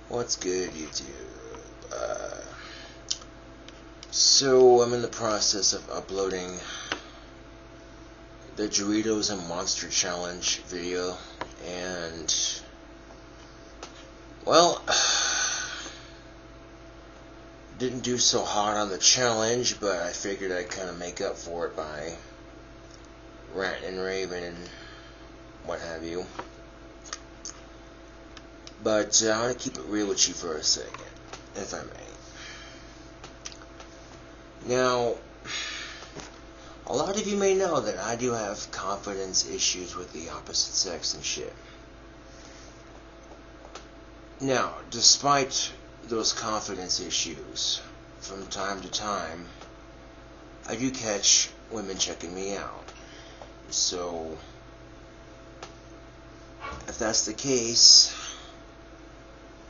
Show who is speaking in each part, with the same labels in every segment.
Speaker 1: What's good, YouTube? So I'm in the process of uploading the Doritos and Monster Challenge video, and well, didn't do so hot on the challenge, but I figured I'd kind of make up for it by ranting and raving and what have you. But I want to keep it real with you for a second, if I may. Now, a lot of you may know that I do have confidence issues with the opposite sex and shit. Now, despite those confidence issues, from time to time, I do catch women checking me out. So, if that's the case,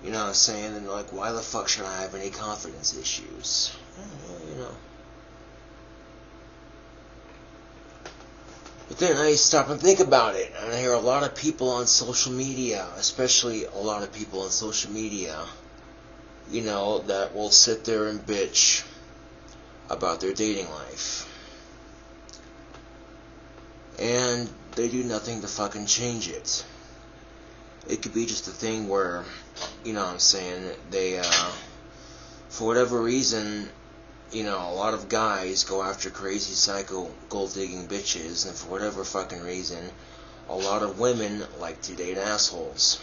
Speaker 1: you know what I'm saying, then like, why the fuck should I have any confidence issues? You know. But then I stop and think about it, and I hear a lot of people on social media, especially a lot of people on social media, you know, that will sit there and bitch about their dating life. And they do nothing to fucking change it. It could be just a thing where, you know what I'm saying, they, for whatever reason, you know, a lot of guys go after crazy psycho gold-digging bitches, and for whatever fucking reason, a lot of women like to date assholes.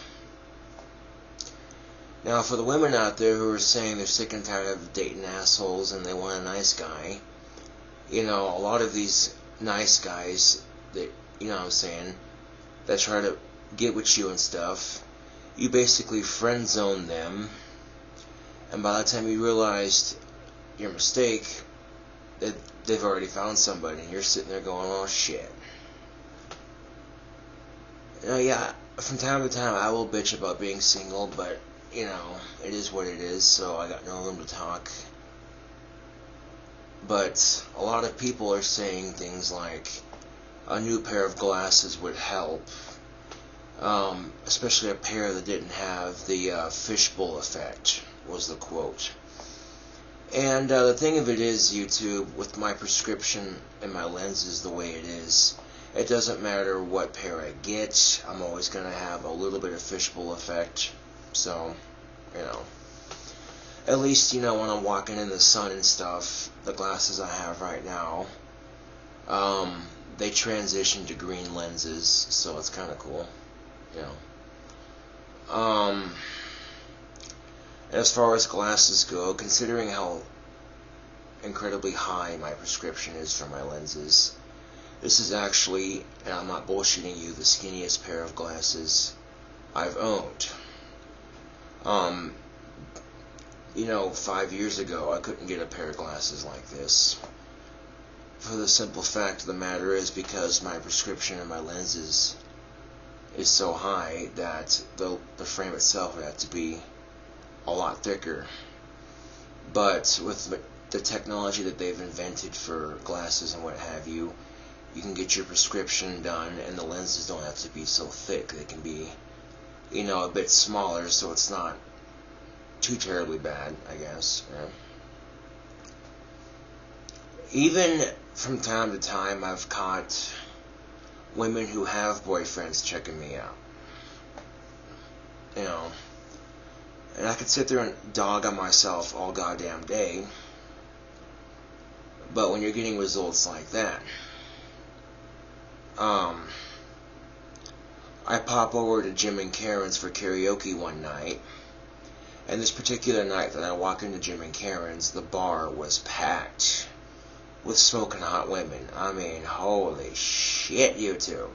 Speaker 1: Now, for the women out there who are saying they're sick and tired of dating assholes and they want a nice guy, you know, a lot of these nice guys that, you know what I'm saying, that try to get with you and stuff, you basically friend zone them, and by the time you realized your mistake, that they've already found somebody, and you're sitting there going, oh shit. You know, yeah, from time to time I will bitch about being single, but, you know, it is what it is, so I got no room to talk. But a lot of people are saying things like, a new pair of glasses would help, especially a pair that didn't have the fishbowl effect, was the quote. And the thing of it is, YouTube, with my prescription and my lenses the way it is, it doesn't matter what pair I get, I'm always going to have a little bit of fishbowl effect. So, you know, at least, you know, when I'm walking in the sun and stuff, the glasses I have right now, they transition to green lenses, so it's kind of cool, you know. As far as glasses go, considering how incredibly high my prescription is for my lenses, this is actually, and I'm not bullshitting you, the skinniest pair of glasses I've owned. You know, 5 years ago, I couldn't get a pair of glasses like this. For the simple fact of the matter is because my prescription and my lenses is so high that the frame itself would have to be a lot thicker. But with the technology that they've invented for glasses and what have you, you can get your prescription done and the lenses don't have to be so thick. They can be, you know, a bit smaller, so it's not too terribly bad, I guess. Yeah. Even from time to time, I've caught women who have boyfriends checking me out. You know, and I could sit there and dog on myself all goddamn day, but when you're getting results like that, I pop over to Jim and Karen's for karaoke one night, and this particular night that I walk into Jim and Karen's, the bar was packed with smoking hot women. I mean, holy shit, you two.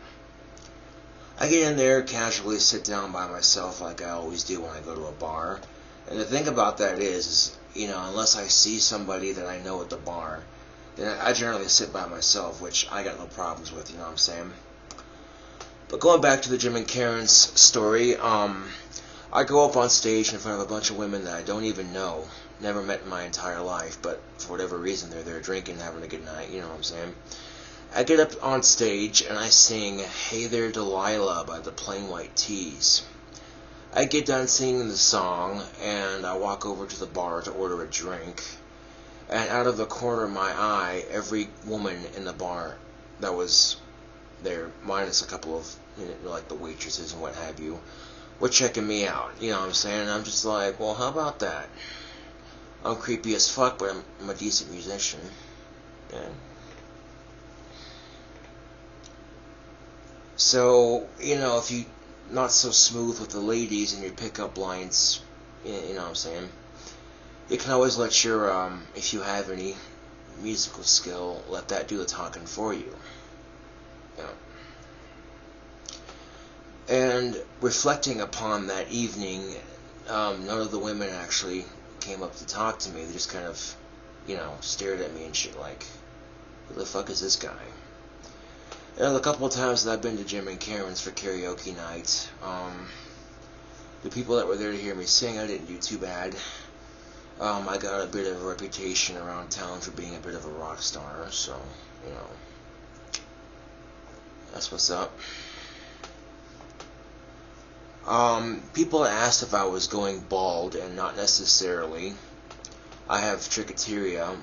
Speaker 1: I get in there, casually sit down by myself like I always do when I go to a bar. And the thing about that is, you know, unless I see somebody that I know at the bar, then I generally sit by myself, which I got no problems with, you know what I'm saying? But going back to the Jim and Karen's story, I go up on stage in front of a bunch of women that I don't even know, never met in my entire life, but for whatever reason they're there drinking, having a good night, you know what I'm saying? I get up on stage and I sing Hey There Delilah by the Plain White Tees. I get done singing the song, and I walk over to the bar to order a drink. And out of the corner of my eye, every woman in the bar that was there, minus a couple of, like the waitresses and what have you, were checking me out. You know what I'm saying? And I'm just like, well, how about that? I'm creepy as fuck, but I'm a decent musician. Yeah. So, if you not so smooth with the ladies and your pickup lines, you know what I'm saying? You can always let your, if you have any musical skill, let that do the talking for you. Yeah. And reflecting upon that evening, none of the women actually came up to talk to me. They just kind of, stared at me and shit like, who the fuck is this guy? And a couple of times that I've been to Jim and Karen's for karaoke night, the people that were there to hear me sing, I didn't do too bad. I got a bit of a reputation around town for being a bit of a rock star, so, that's what's up. People asked if I was going bald, and not necessarily. I have trichoteria,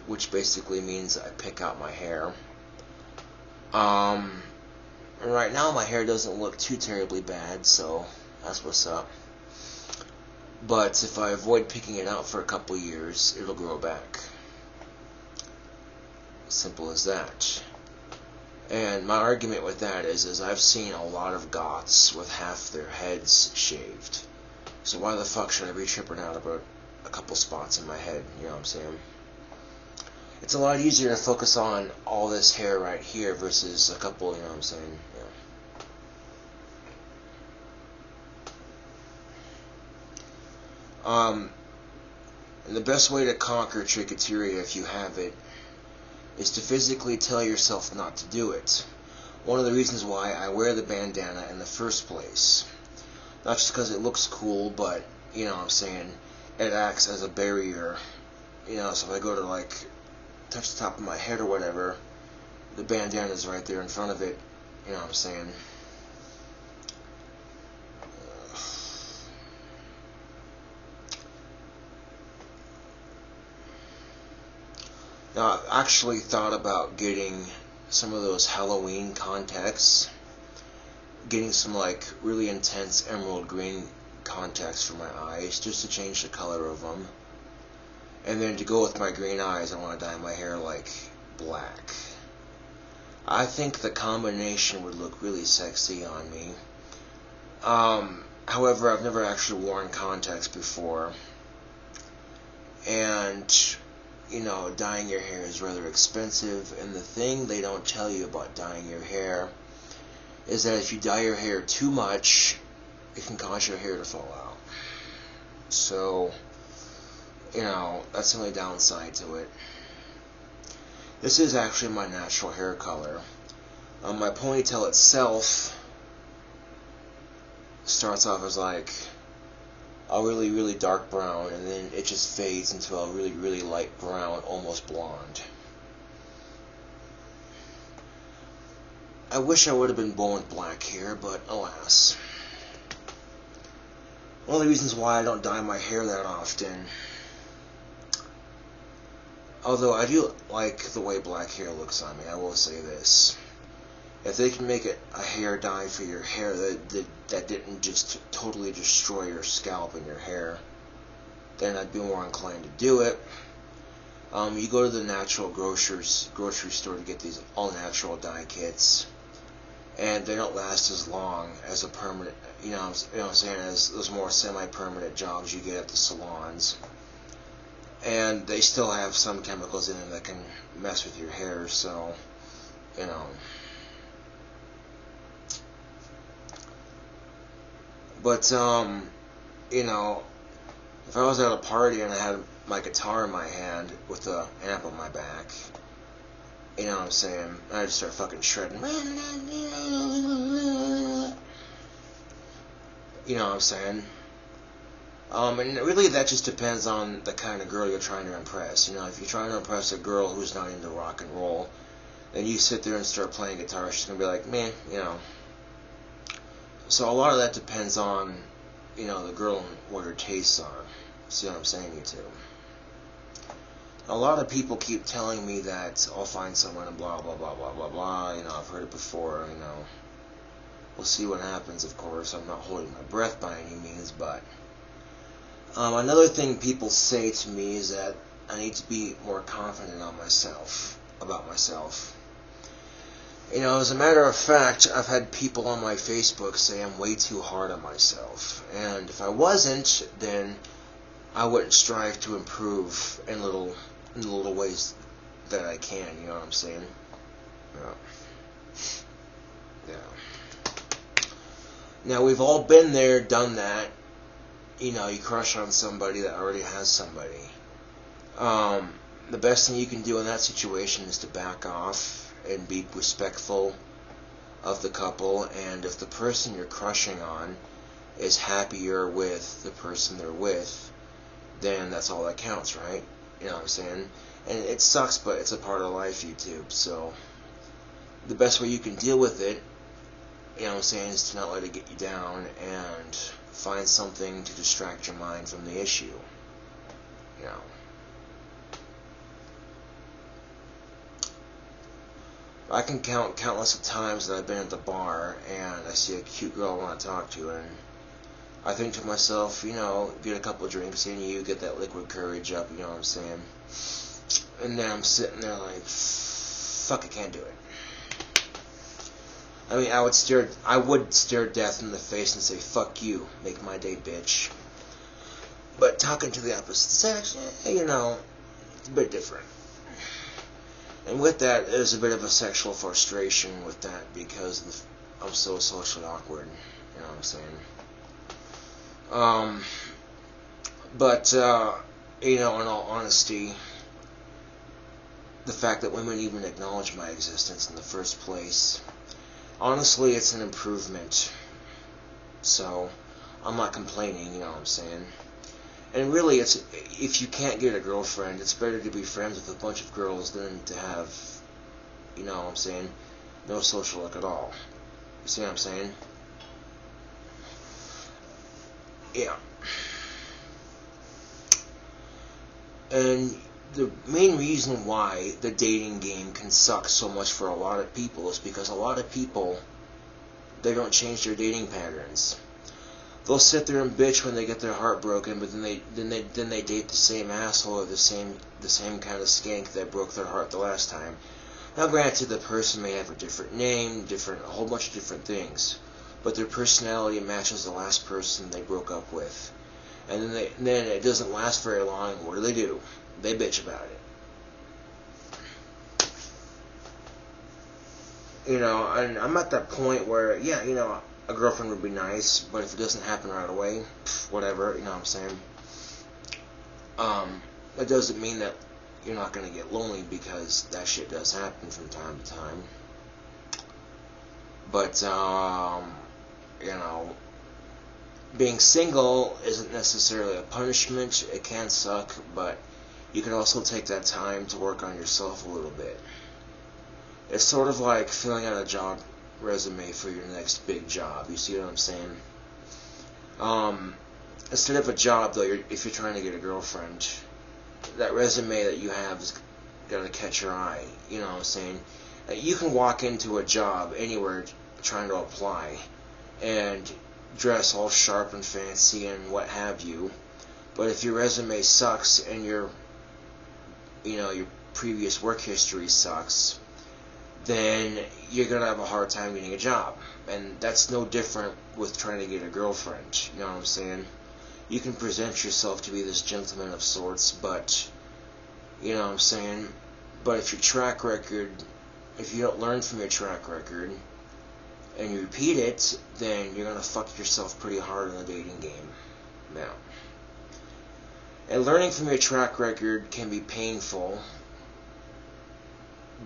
Speaker 1: which basically means I pick out my hair. And right now my hair doesn't look too terribly bad, so that's what's up. But if I avoid picking it out for a couple years, it'll grow back. Simple as that. And my argument with that is I've seen a lot of goths with half their heads shaved. So why the fuck should I be tripping out about a couple spots in my head, you know what I'm saying? It's a lot easier to focus on all this hair right here versus a couple, you know what I'm saying? Yeah. And the best way to conquer trichoteria, if you have it, is to physically tell yourself not to do it. One of the reasons why I wear the bandana in the first place. Not just because it looks cool, but, you know what I'm saying, it acts as a barrier. So if I go to, touch the top of my head or whatever, the bandana's right there in front of it, you know what I'm saying. Now, I've actually thought about getting some of those Halloween contacts, getting some, really intense emerald green contacts for my eyes, just to change the color of them. And then to go with my green eyes, I want to dye my hair, black. I think the combination would look really sexy on me. However, I've never actually worn contacts before. And dyeing your hair is rather expensive, and the thing they don't tell you about dyeing your hair is that if you dye your hair too much, it can cause your hair to fall out. So, that's the only downside to it. This is actually my natural hair color. My ponytail itself starts off as a really, really dark brown, and then it just fades into a really, really light brown, almost blonde. I wish I would have been born with black hair, but alas. One of the reasons why I don't dye my hair that often, although I do like the way black hair looks on me, I will say this. If they can make it a hair dye for your hair that didn't just totally destroy your scalp and your hair, then I'd be more inclined to do it. You go to the natural grocery store to get these all-natural dye kits, and they don't last as long as a permanent, you know what I'm saying, as those more semi-permanent jobs you get at the salons. And they still have some chemicals in them that can mess with your hair, so, But, if I was at a party and I had my guitar in my hand with the amp on my back, you know what I'm saying, I just start fucking shredding. You know what I'm saying? And really that just depends on the kind of girl you're trying to impress. If you're trying to impress a girl who's not into rock and roll, then you sit there and start playing guitar, she's going to be like, man, So a lot of that depends on the girl and what her tastes are. See what I'm saying, you two? A lot of people keep telling me that I'll find someone and blah, blah, blah, blah, blah, blah. I've heard it before, We'll see what happens, of course. I'm not holding my breath by any means, but another thing people say to me is that I need to be more confident about myself. As a matter of fact, I've had people on my Facebook say I'm way too hard on myself. And if I wasn't, then I wouldn't strive to improve in the little ways that I can, you know what I'm saying? Yeah. Now, we've all been there, done that. You crush on somebody that already has somebody. The best thing you can do in that situation is to back off and be respectful of the couple, and if the person you're crushing on is happier with the person they're with, then that's all that counts, right? You know what I'm saying? And it sucks, but it's a part of life, YouTube. So the best way you can deal with it, is to not let it get you down and find something to distract your mind from the issue. I can count countless of times that I've been at the bar and I see a cute girl I want to talk to, and I think to myself, get a couple of drinks in you, get that liquid courage up, you know what I'm saying? And then I'm sitting there like, fuck, I can't do it. I would stare death in the face and say, fuck you, make my day, bitch. But talking to the opposite sex, it's a bit different. And with that, there's a bit of a sexual frustration with that because I'm so socially awkward, you know what I'm saying? But in all honesty, the fact that women even acknowledge my existence in the first place, honestly, it's an improvement. So, I'm not complaining, you know what I'm saying? And really, if you can't get a girlfriend, it's better to be friends with a bunch of girls than to have, you know what I'm saying, no social luck at all. You see what I'm saying? Yeah. And the main reason why the dating game can suck so much for a lot of people is because a lot of people, they don't change their dating patterns. They'll sit there and bitch when they get their heart broken, but then they date the same asshole or the same kind of skank that broke their heart the last time. Now, granted, the person may have a different name, a whole bunch of different things, but their personality matches the last person they broke up with. And then it doesn't last very long. What do? They bitch about it. And I'm at that point where, a girlfriend would be nice, but if it doesn't happen right away, whatever, you know what I'm saying? It doesn't mean that you're not going to get lonely, because that shit does happen from time to time. But, being single isn't necessarily a punishment. It can suck, but you can also take that time to work on yourself a little bit. It's sort of like filling out a job resume for your next big job. You see what I'm saying? Instead of a job, though, if you're trying to get a girlfriend, that resume that you have is got to catch your eye. You know what I'm saying? You can walk into a job anywhere trying to apply and dress all sharp and fancy and what have you, but if your resume sucks and your previous work history sucks, then you're going to have a hard time getting a job. And that's no different with trying to get a girlfriend, you know what I'm saying? You can present yourself to be this gentleman of sorts, but, you know what I'm saying? But if you don't learn from your track record, and you repeat it, then you're going to fuck yourself pretty hard in the dating game. Now, and learning from your track record can be painful,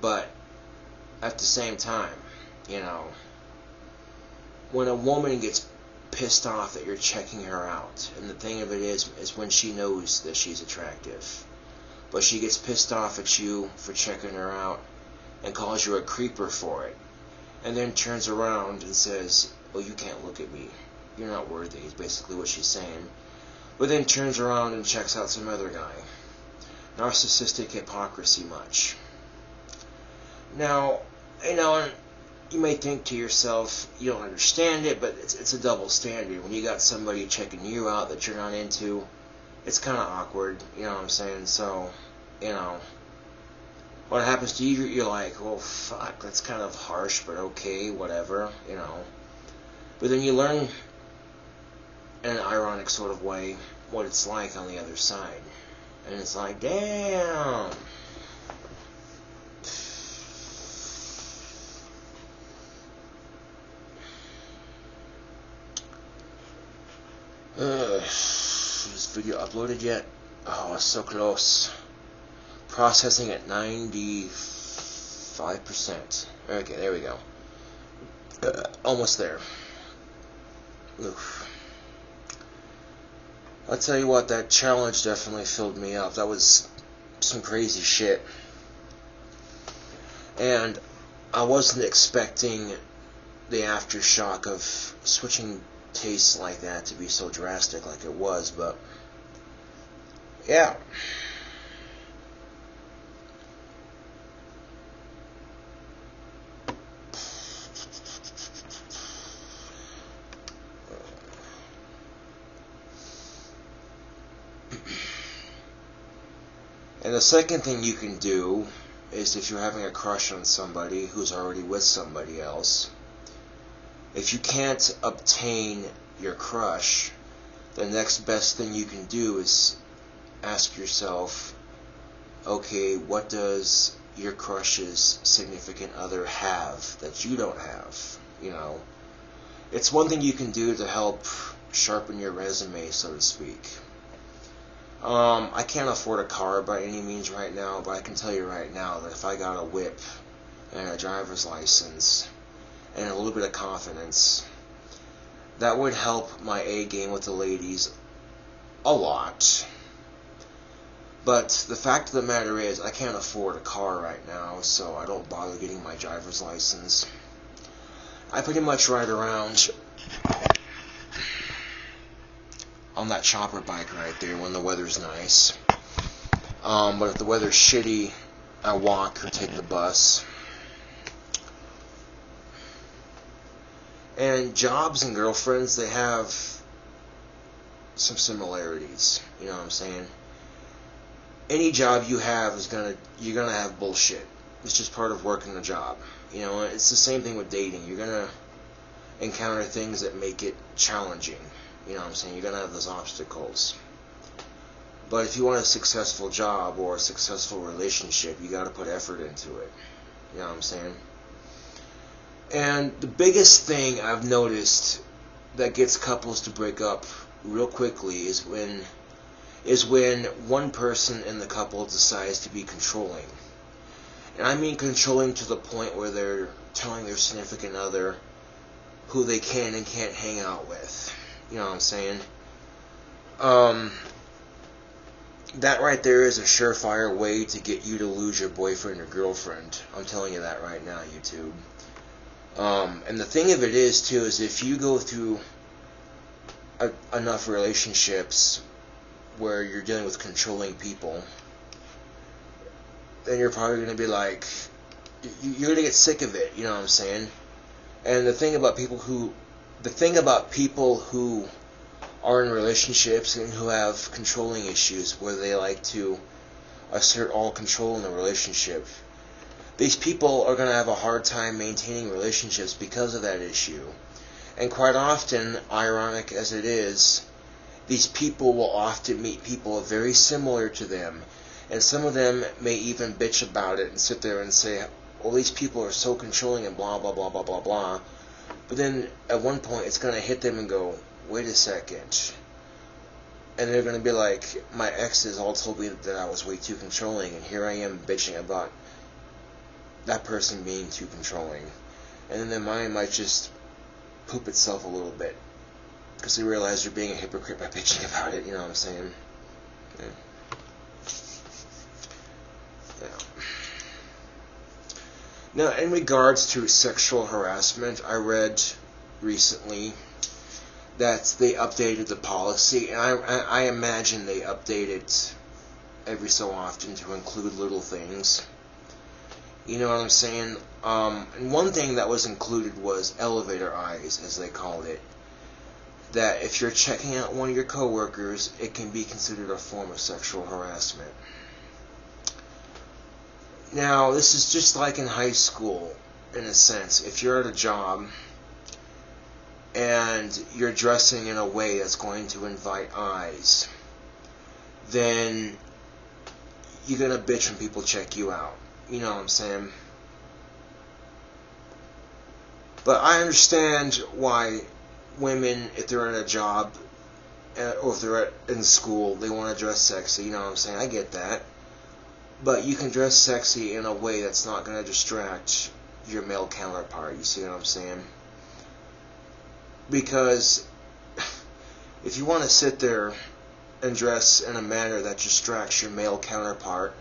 Speaker 1: but at the same time, when a woman gets pissed off that you're checking her out, and the thing of it is when she knows that she's attractive, but she gets pissed off at you for checking her out and calls you a creeper for it, and then turns around and says, "Oh, you can't look at me." you're not worthy, is basically what she's saying. But then turns around and checks out some other guy. Narcissistic hypocrisy much. Now, you may think to yourself, you don't understand it, but it's a double standard. When you got somebody checking you out that you're not into, it's kind of awkward, you know what I'm saying? So, what happens to you, you're like, well, fuck, that's kind of harsh, but okay, whatever, But then you learn, in an ironic sort of way, what it's like on the other side. And it's like, damn. Is this video uploaded yet? Oh, it's so close. Processing at 95%. Okay, there we go. Almost there. Oof. I'll tell you what, that challenge definitely filled me up. That was some crazy shit. And I wasn't expecting the aftershock of switching tastes like that to be so drastic like it was, but yeah. And the second thing you can do is, if you're having a crush on somebody who's already with somebody else, if you can't obtain your crush, the next best thing you can do is ask yourself, okay, what does your crush's significant other have that you don't have? It's one thing you can do to help sharpen your resume, so to speak. I can't afford a car by any means right now, but I can tell you right now that if I got a whip and a driver's license and a little bit of confidence, that would help my A game with the ladies a lot. But the fact of the matter is, I can't afford a car right now, so I don't bother getting my driver's license. I pretty much ride around on that chopper bike right there when the weather's nice. But if the weather's shitty, I walk or take the bus. And jobs and girlfriends, they have some similarities. You know what I'm saying? Any job you have you're gonna have bullshit. It's just part of working a job. It's the same thing with dating. You're gonna encounter things that make it challenging. You know what I'm saying? You're gonna have those obstacles. But if you want a successful job or a successful relationship, you gotta put effort into it. You know what I'm saying? And the biggest thing I've noticed that gets couples to break up real quickly is when one person in the couple decides to be controlling. And I mean controlling to the point where they're telling their significant other who they can and can't hang out with. You know what I'm saying? That right there is a surefire way to get you to lose your boyfriend or girlfriend. I'm telling you that right now, YouTube. And the thing of it is, too, is if you go through enough relationships where you're dealing with controlling people, then you're probably going to be like, you're going to get sick of it, you know what I'm saying? And the thing about people who are in relationships and who have controlling issues, where they like to assert all control in the relationship, these people are going to have a hard time maintaining relationships because of that issue. And quite often, ironic as it is, these people will often meet people very similar to them, and some of them may even bitch about it and sit there and say, well, these people are so controlling and blah, blah, blah, blah, blah, blah. But then at one point it's going to hit them and go, wait a second. And they're going to be like, my exes all told me that I was way too controlling, and here I am bitching about that person being too controlling. And then their mind might just poop itself a little bit, because they realize they're being a hypocrite by bitching about it, you know what I'm saying? Yeah. Now, in regards to sexual harassment, I read recently that they updated the policy, and I imagine they update it every so often to include little things. You know what I'm saying? And one thing that was included was elevator eyes, as they called it. That if you're checking out one of your coworkers, it can be considered a form of sexual harassment. Now, this is just like in high school, in a sense. If you're at a job and you're dressing in a way that's going to invite eyes, then you're going to bitch when people check you out. You know what I'm saying? But I understand why women, if they're in a job, or if they're in school, they want to dress sexy. You know what I'm saying? I get that. But you can dress sexy in a way that's not going to distract your male counterpart. You see what I'm saying? Because if you want to sit there and dress in a manner that distracts your male counterpart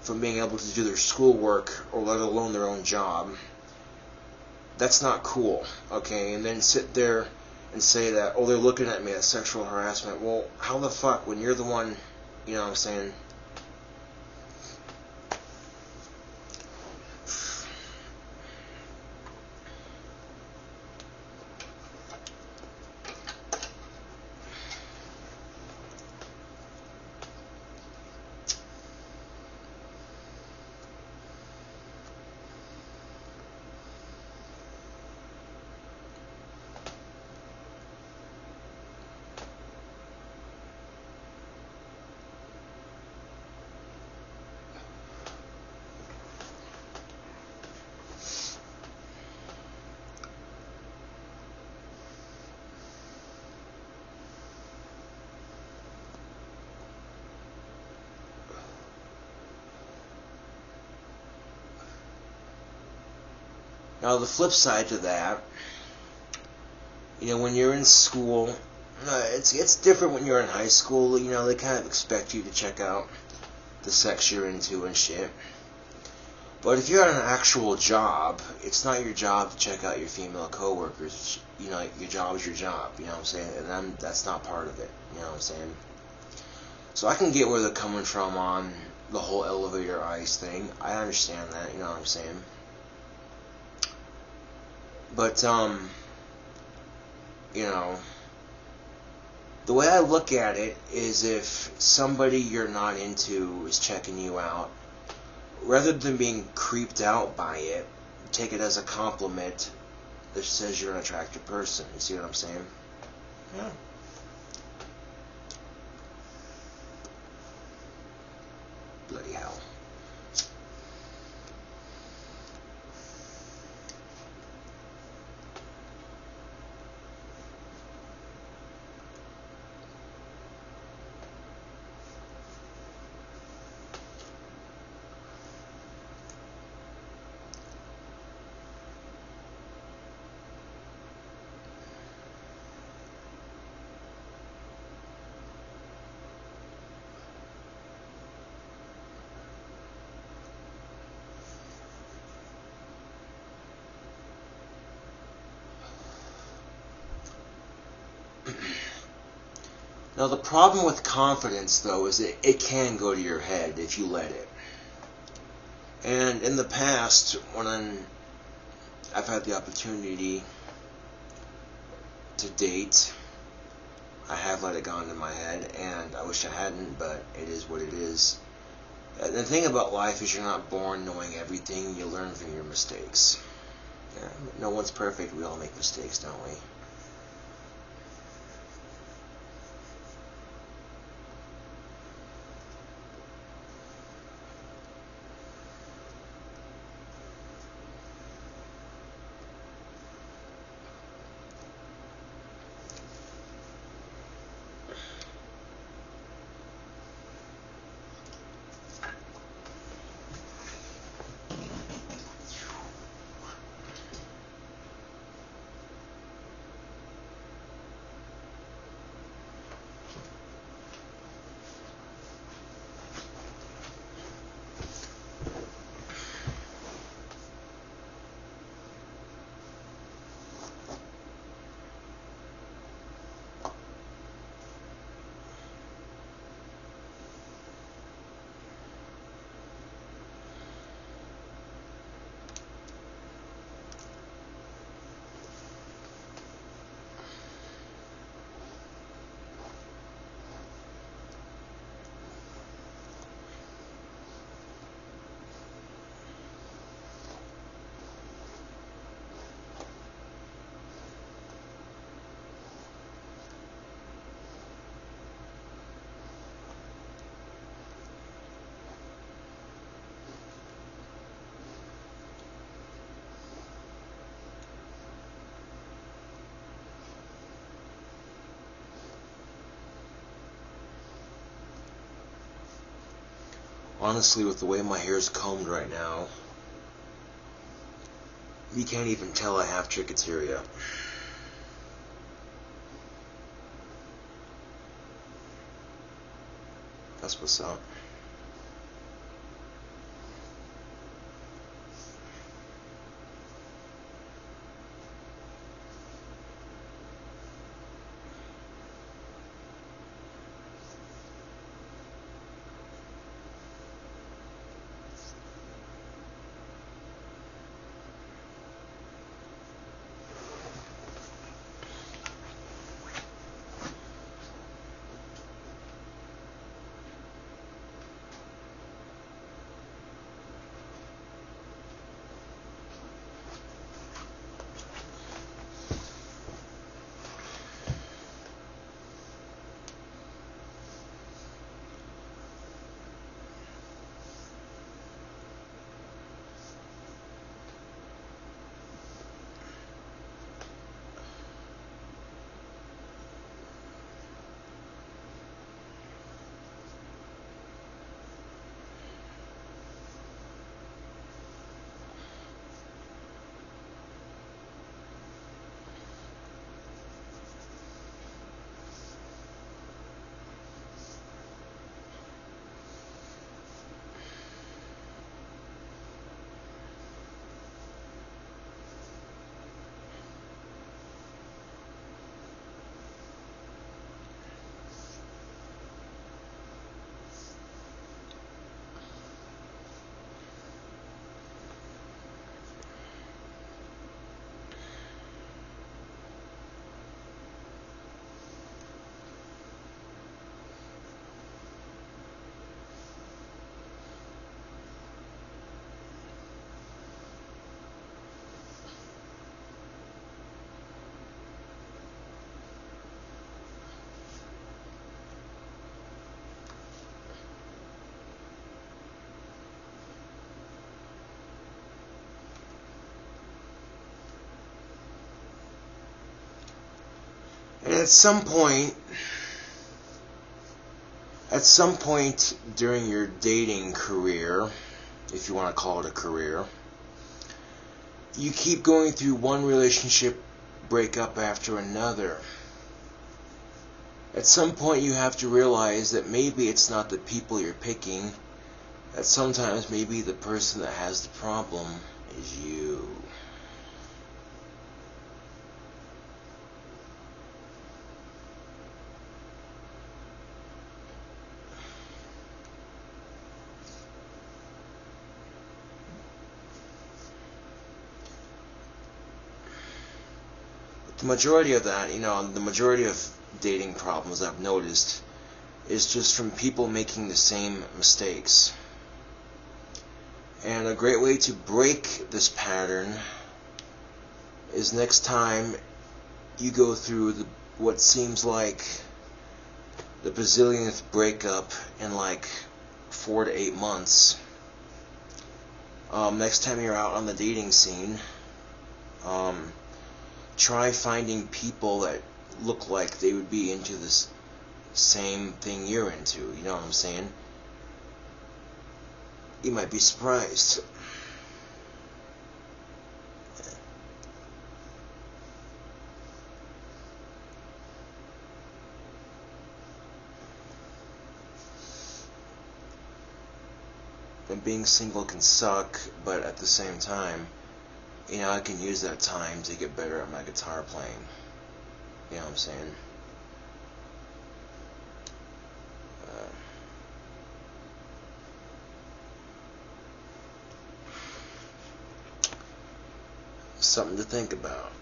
Speaker 1: from being able to do their schoolwork or let alone their own job, that's not cool, okay? And then sit there and say that, oh, they're looking at me as sexual harassment. Well, how the fuck, when you're the one, you know what I'm saying? Now, the flip side to that, you know, when you're in school, it's different when you're in high school. You know, they kind of expect you to check out the sex you're into and shit. But if you're at an actual job, it's not your job to check out your female coworkers. You know, your job is your job. You know what I'm saying? And that's not part of it. You know what I'm saying? So I can get where they're coming from on the whole elevator eyes thing. I understand that. You know what I'm saying? But, you know, the way I look at it is if somebody you're not into is checking you out, rather than being creeped out by it, take it as a compliment that says you're an attractive person. You see what I'm saying? Yeah. Bloody hell. Now, the problem with confidence, though, is that it can go to your head if you let it. And in the past, when I've had the opportunity to date, I have let it go into my head, and I wish I hadn't, but it is what it is. And the thing about life is you're not born knowing everything. You learn from your mistakes. Yeah, no one's perfect. We all make mistakes, don't we? Honestly, with the way my hair is combed right now, you can't even tell I have trichoteria. That's what's up. And at some point during your dating career, if you want to call it a career, you keep going through one relationship breakup after another. At some point you have to realize that maybe it's not the people you're picking, that sometimes maybe the person that has the problem is you. The majority of that, the majority of dating problems I've noticed is just from people making the same mistakes. And a great way to break this pattern is next time you go through what seems like the bazillionth breakup in like 4 to 8 months. Next time you're out on the dating scene, try finding people that look like they would be into this same thing you're into. You know what I'm saying? You might be surprised. And being single can suck, but at the same time, I can use that time to get better at my guitar playing. You know what I'm saying? Something to think about.